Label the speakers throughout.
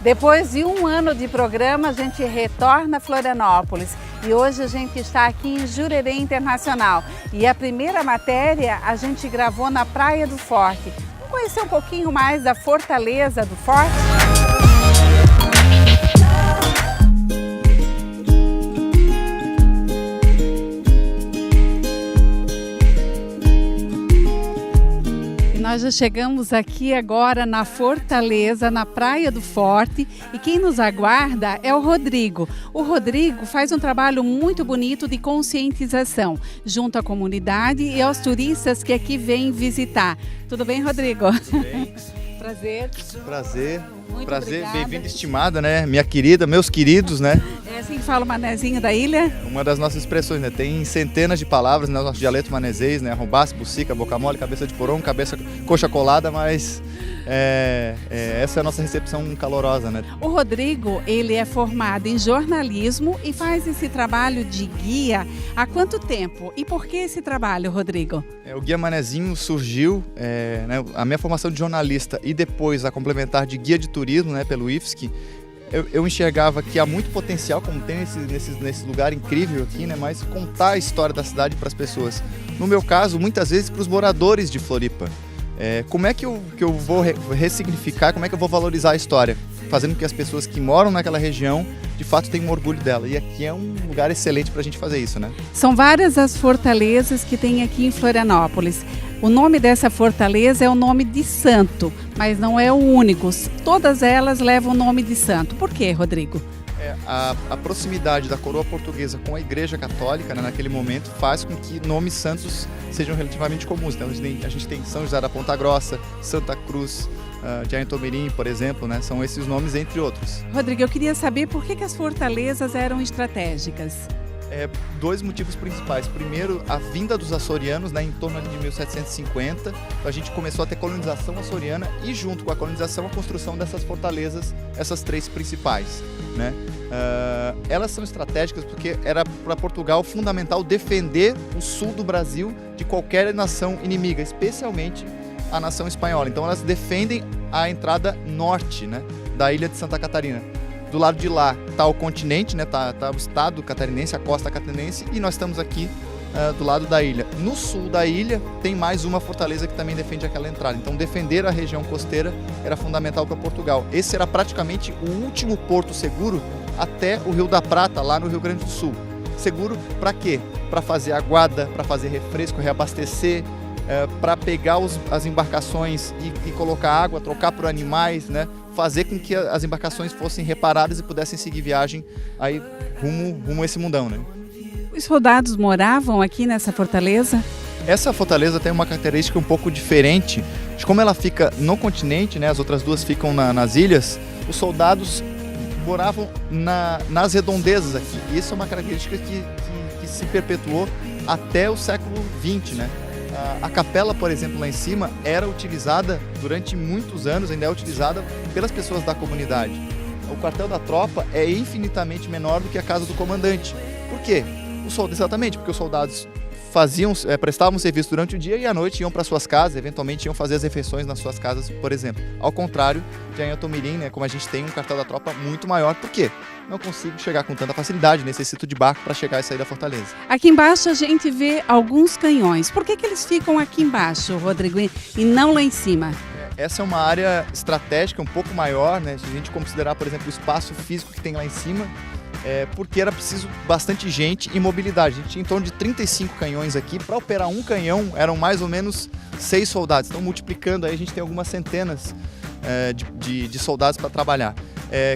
Speaker 1: Depois de um ano de programa, a gente retorna a Florianópolis e hoje a gente está aqui em Jurerê Internacional. E a primeira matéria a gente gravou na Praia do Forte. Vamos conhecer um pouquinho mais da Fortaleza do Forte? Nós já chegamos aqui agora na Fortaleza, na Praia do Forte, e quem nos aguarda é o Rodrigo. O Rodrigo faz um trabalho muito bonito de conscientização junto à comunidade e aos turistas que aqui vêm visitar. Tudo bem, Rodrigo?
Speaker 2: Tudo bem.
Speaker 1: Prazer. Muito
Speaker 2: Prazer,
Speaker 1: obrigada.
Speaker 2: bem-vinda, estimada, né? Minha querida, meus queridos, né?
Speaker 1: É assim que fala o manezinho da ilha?
Speaker 2: Uma das nossas expressões, né? Tem centenas de palavras, né? Nosso dialeto manezês, né? Arrombaço, bucica, boca mole, cabeça de porongo, coxa colada, mas essa é a nossa recepção calorosa, né?
Speaker 1: O Rodrigo, ele é formado em jornalismo e faz esse trabalho de guia há quanto tempo? E por que esse trabalho, Rodrigo?
Speaker 2: O Guia Manezinho surgiu, né? A minha formação de jornalista e depois a complementar de guia de turismo, né? Pelo IFSC, eu enxergava que há muito potencial, como tem nesse lugar incrível aqui, né? Mas contar a história da cidade para as pessoas. No meu caso, muitas vezes para os moradores de Floripa. Como é que eu vou ressignificar, como é que eu vou valorizar a história? Fazendo com que as pessoas que moram naquela região, de fato, tenham orgulho dela. E aqui é um lugar excelente para a gente fazer isso, né?
Speaker 1: São várias as fortalezas que tem aqui em Florianópolis. O nome dessa fortaleza é o nome de santo, mas não é o único. Todas elas levam o nome de santo. Por quê, Rodrigo?
Speaker 2: A proximidade da coroa portuguesa com a Igreja Católica, né, naquele momento, faz com que nomes santos sejam relativamente comuns. Então, a gente tem São José da Ponta Grossa, Santa Cruz de Anhatomirim, por exemplo, né? São esses nomes, entre outros.
Speaker 1: Rodrigo, eu queria saber por que as fortalezas eram estratégicas.
Speaker 2: Dois motivos principais. Primeiro, a vinda dos açorianos, né, em torno de 1750. Então, a gente começou a ter colonização açoriana e, junto com a colonização, a construção dessas fortalezas, essas três principais, né? Elas são estratégicas porque era para Portugal fundamental defender o sul do Brasil de qualquer nação inimiga, especialmente a nação espanhola. Então, elas defendem a entrada norte, né, da ilha de Santa Catarina. Do lado de lá está o continente, né? Tá o estado catarinense, a costa catarinense, e nós estamos aqui do lado da ilha. No sul da ilha tem mais uma fortaleza que também defende aquela entrada. Então defender a região costeira era fundamental para Portugal. Esse era praticamente o último porto seguro até o Rio da Prata, lá no Rio Grande do Sul. Seguro para quê? Para fazer aguada, para fazer refresco, reabastecer, para pegar as embarcações e colocar água, trocar por animais, né? Fazer com que as embarcações fossem reparadas e pudessem seguir viagem aí rumo a esse mundão, né?
Speaker 1: Os soldados moravam aqui nessa fortaleza?
Speaker 2: Essa fortaleza tem uma característica um pouco diferente de como ela fica no continente, né? As outras duas ficam nas ilhas. Os soldados moravam nas redondezas aqui. E isso é uma característica que se perpetuou até o século XX, né? A capela, por exemplo, lá em cima, era utilizada durante muitos anos, ainda é utilizada pelas pessoas da comunidade. O quartel da tropa é infinitamente menor do que a casa do comandante. Por quê? Exatamente, porque os soldados prestavam serviço durante o dia e à noite iam para suas casas, eventualmente iam fazer as refeições nas suas casas, por exemplo. Ao contrário de Anhatomirim, né, como a gente tem um quartel da tropa muito maior. Por quê? Não consigo chegar com tanta facilidade, necessito de barco para chegar e sair da fortaleza.
Speaker 1: Aqui embaixo a gente vê alguns canhões. Por que eles ficam aqui embaixo, Rodrigo, e não lá em cima?
Speaker 2: Essa é uma área estratégica um pouco maior, né? Se a gente considerar, por exemplo, o espaço físico que tem lá em cima, porque era preciso bastante gente e mobilidade. A gente tinha em torno de 35 canhões aqui. Para operar um canhão eram mais ou menos 6 soldados. Então, multiplicando, aí a gente tem algumas centenas de soldados para trabalhar.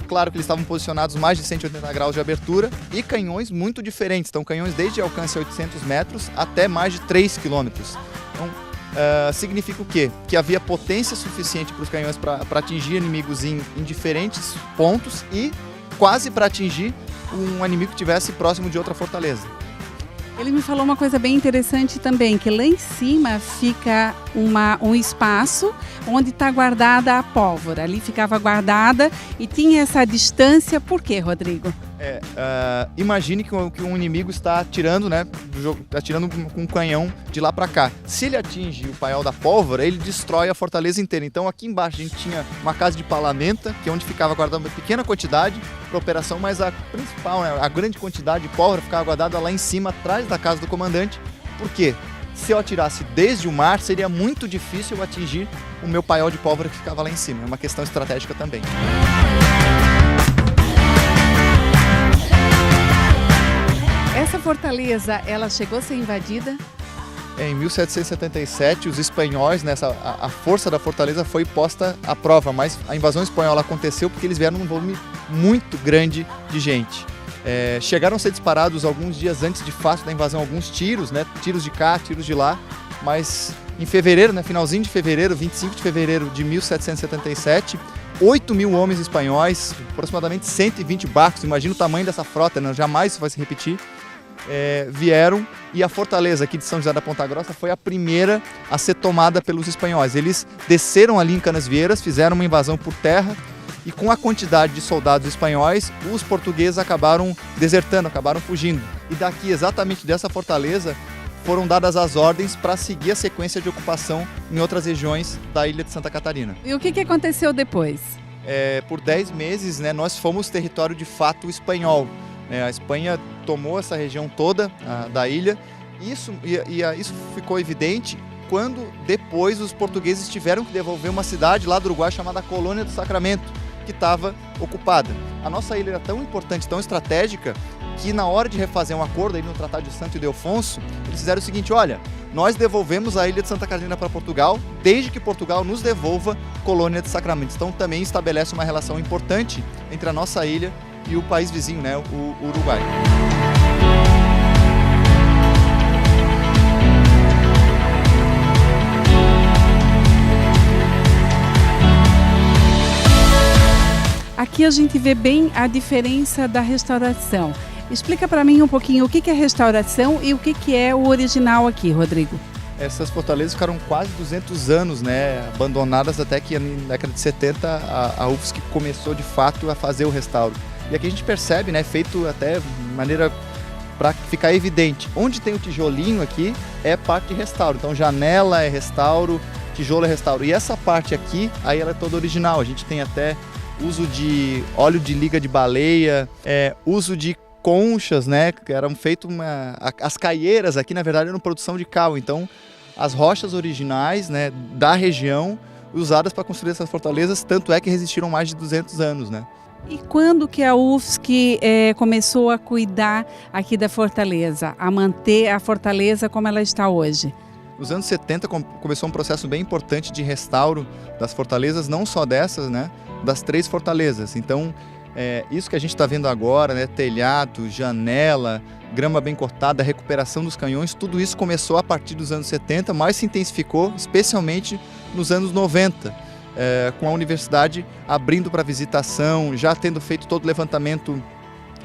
Speaker 2: Claro que eles estavam posicionados mais de 180 graus de abertura e canhões muito diferentes. Então, canhões desde alcance a 800 metros até mais de 3 quilômetros. Então, significa o quê? Que havia potência suficiente para os canhões para atingir inimigos em diferentes pontos e quase para atingir um inimigo que estivesse próximo de outra fortaleza.
Speaker 1: Ele me falou uma coisa bem interessante também, que lá em cima fica um espaço onde está guardada a pólvora. Ali ficava guardada e tinha essa distância. Por quê, Rodrigo?
Speaker 2: Imagine que um inimigo está atirando, né, atirando com um canhão de lá para cá. Se ele atinge o paiol da pólvora, ele destrói a fortaleza inteira. Então aqui embaixo a gente tinha uma casa de palamenta, que é onde ficava guardada uma pequena quantidade para operação, mas a principal, né, a grande quantidade de pólvora ficava guardada lá em cima, atrás da casa do comandante. Por quê? Se eu atirasse desde o mar, seria muito difícil eu atingir o meu paiol de pólvora que ficava lá em cima. É uma questão estratégica também.
Speaker 1: Essa fortaleza, ela chegou a ser invadida?
Speaker 2: Em 1777, os espanhóis, a força da fortaleza foi posta à prova, mas a invasão espanhola aconteceu porque eles vieram num volume muito grande de gente. Chegaram a ser disparados alguns dias antes de fato da invasão, alguns tiros, né? Tiros de cá, tiros de lá, mas em fevereiro, né? Finalzinho de fevereiro, 25 de fevereiro de 1777, 8.000 homens espanhóis, aproximadamente 120 barcos, imagina o tamanho dessa frota, né? Jamais isso vai se repetir, vieram, e a fortaleza aqui de São José da Ponta Grossa foi a primeira a ser tomada pelos espanhóis. Eles desceram ali em Canasvieiras, fizeram uma invasão por terra, e com a quantidade de soldados espanhóis, os portugueses acabaram desertando, acabaram fugindo. E daqui, exatamente dessa fortaleza, foram dadas as ordens para seguir a sequência de ocupação em outras regiões da ilha de Santa Catarina.
Speaker 1: E o que aconteceu depois?
Speaker 2: Por 10 meses, né, nós fomos território de fato espanhol. A Espanha tomou essa região toda da ilha. Isso ficou evidente quando depois os portugueses tiveram que devolver uma cidade lá do Uruguai chamada Colônia do Sacramento, que estava ocupada. A nossa ilha era tão importante, tão estratégica, que na hora de refazer um acordo aí no Tratado de Santo Ildefonso, eles fizeram o seguinte: olha, nós devolvemos a ilha de Santa Catarina para Portugal, desde que Portugal nos devolva Colônia de Sacramento. Então também estabelece uma relação importante entre a nossa ilha e o país vizinho, né, o Uruguai.
Speaker 1: Aqui a gente vê bem a diferença da restauração. Explica para mim um pouquinho o que é restauração e o que é o original aqui, Rodrigo.
Speaker 2: Essas fortalezas ficaram quase 200 anos, né, abandonadas, até que na década de 70 a UFSC começou de fato a fazer o restauro. E aqui a gente percebe, né, feito até de maneira para ficar evidente, onde tem o tijolinho aqui é parte de restauro. Então janela é restauro, tijolo é restauro. E essa parte aqui, aí ela é toda original. A gente tem até uso de óleo de liga de baleia, uso de conchas, né, que eram feitas as caieiras aqui, na verdade, eram produção de cal. Então, as rochas originais, né, da região, usadas para construir essas fortalezas, tanto é que resistiram mais de 200 anos, né.
Speaker 1: E quando que a UFSC começou a cuidar aqui da fortaleza, a manter a fortaleza como ela está hoje?
Speaker 2: Nos anos 70 começou um processo bem importante de restauro das fortalezas, não só dessas, né, das 3 fortalezas. Então, isso que a gente está vendo agora, né, telhado, janela, grama bem cortada, recuperação dos canhões, tudo isso começou a partir dos anos 70, mas se intensificou especialmente nos anos 90, com a universidade abrindo para visitação, já tendo feito todo o levantamento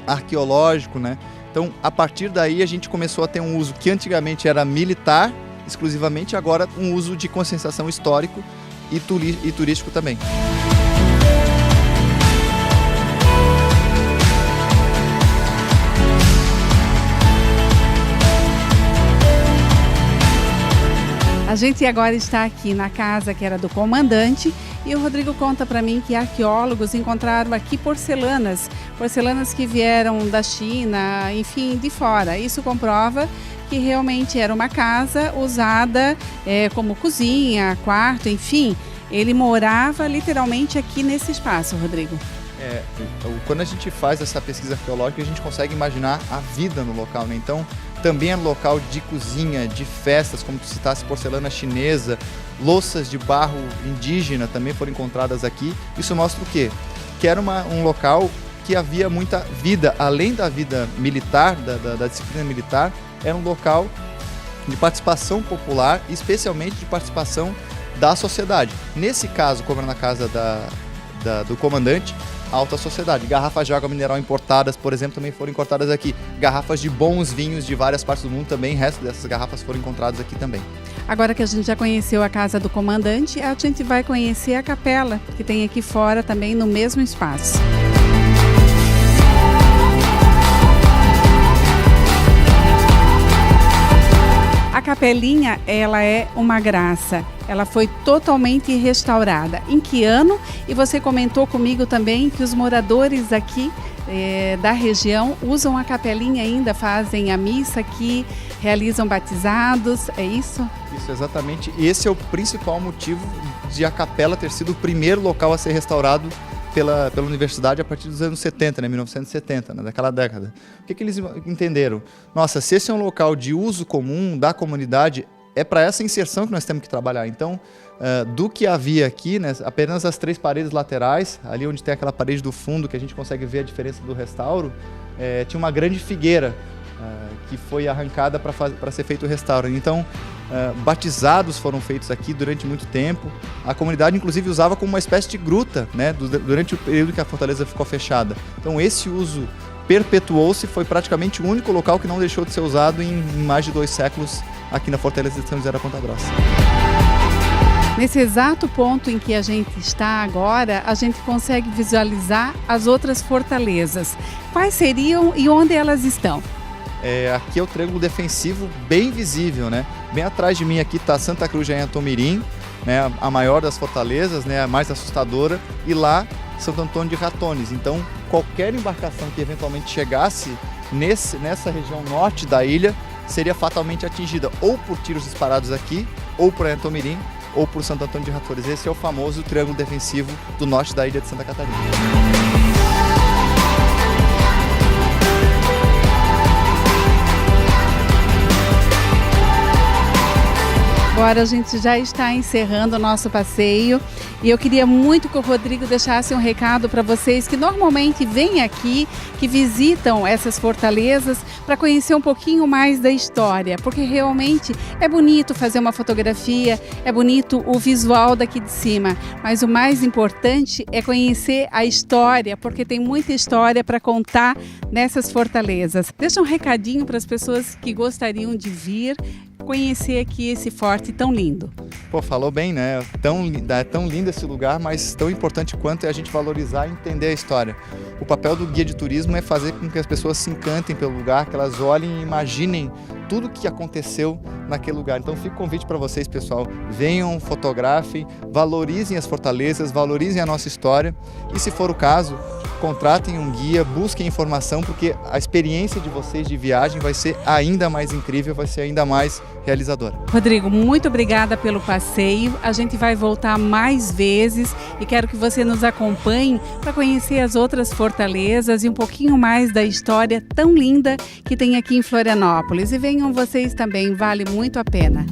Speaker 2: arqueológico, né? Então, a partir daí a gente começou a ter um uso que antigamente era militar, exclusivamente, agora um uso de conscientização histórico e turístico também.
Speaker 1: A gente agora está aqui na casa que era do comandante e o Rodrigo conta para mim que arqueólogos encontraram aqui porcelanas que vieram da China, enfim, de fora. Isso comprova que realmente era uma casa usada como cozinha, quarto, enfim. Ele morava literalmente aqui nesse espaço, Rodrigo.
Speaker 2: Quando a gente faz essa pesquisa arqueológica, a gente consegue imaginar a vida no local, né? Então, também é um local de cozinha, de festas, como tu citasse, porcelana chinesa, louças de barro indígena também foram encontradas aqui. Isso mostra o quê? Que era um local que havia muita vida, além da vida militar, da disciplina militar, era um local de participação popular, especialmente de participação da sociedade. Nesse caso, como era na casa do comandante, alta sociedade. Garrafas de água mineral importadas, por exemplo, também foram encontradas aqui. Garrafas de bons vinhos de várias partes do mundo também, o resto dessas garrafas foram encontradas aqui também.
Speaker 1: Agora que a gente já conheceu a casa do comandante, a gente vai conhecer a capela, que tem aqui fora também no mesmo espaço. capelinha, ela é uma graça. Ela foi totalmente restaurada. Em que ano? E você comentou comigo também que os moradores aqui da região usam a capelinha ainda, fazem a missa aqui, realizam batizados, é isso?
Speaker 2: Isso, exatamente. Esse é o principal motivo de a capela ter sido o primeiro local a ser restaurado pela universidade a partir dos anos 70, né, 1970, né, daquela década. O que eles entenderam? Nossa, se esse é um local de uso comum da comunidade, é para essa inserção que nós temos que trabalhar. Então, do que havia aqui, né, apenas as 3 paredes laterais, ali onde tem aquela parede do fundo que a gente consegue ver a diferença do restauro, tinha uma grande figueira que foi arrancada para ser feito o restauro. Então, batizados foram feitos aqui durante muito tempo. A comunidade, inclusive, usava como uma espécie de gruta, né, durante o período que a fortaleza ficou fechada. Então, esse uso perpetuou-se, foi praticamente o único local que não deixou de ser usado em mais de 2 séculos aqui na Fortaleza de São José da Ponta Grossa.
Speaker 1: Nesse exato ponto em que a gente está agora, a gente consegue visualizar as outras fortalezas. Quais seriam e onde elas estão?
Speaker 2: Aqui é o triângulo defensivo bem visível, né? Bem atrás de mim aqui está Santa Cruz de Anhatomirim, né? A maior das fortalezas, né? A mais assustadora, e lá Santo Antônio de Ratones. Então, qualquer embarcação que eventualmente chegasse nessa região norte da ilha seria fatalmente atingida ou por tiros disparados aqui, ou por Anhatomirim, ou por Santo Antônio de Ratones. Esse é o famoso triângulo defensivo do norte da ilha de Santa Catarina.
Speaker 1: Agora a gente já está encerrando o nosso passeio e eu queria muito que o Rodrigo deixasse um recado para vocês que normalmente vêm aqui, que visitam essas fortalezas para conhecer um pouquinho mais da história, porque realmente é bonito fazer uma fotografia, é bonito o visual daqui de cima, mas o mais importante é conhecer a história, porque tem muita história para contar nessas fortalezas. Deixa um recadinho para as pessoas que gostariam de vir conhecer aqui esse forte tão lindo.
Speaker 2: Pô, falou bem, né? É tão lindo esse lugar, mas tão importante quanto é a gente valorizar e entender a história. O papel do guia de turismo é fazer com que as pessoas se encantem pelo lugar, que elas olhem e imaginem tudo o que aconteceu naquele lugar. Então fica o convite para vocês, pessoal, venham, fotografem, valorizem as fortalezas, valorizem a nossa história e, se for o caso, contratem um guia, busquem informação, porque a experiência de vocês de viagem vai ser ainda mais incrível, vai ser ainda mais realizadora.
Speaker 1: Rodrigo, muito obrigada pelo passeio. A gente vai voltar mais vezes e quero que você nos acompanhe para conhecer as outras fortalezas e um pouquinho mais da história tão linda que tem aqui em Florianópolis. E venham vocês também, vale muito a pena.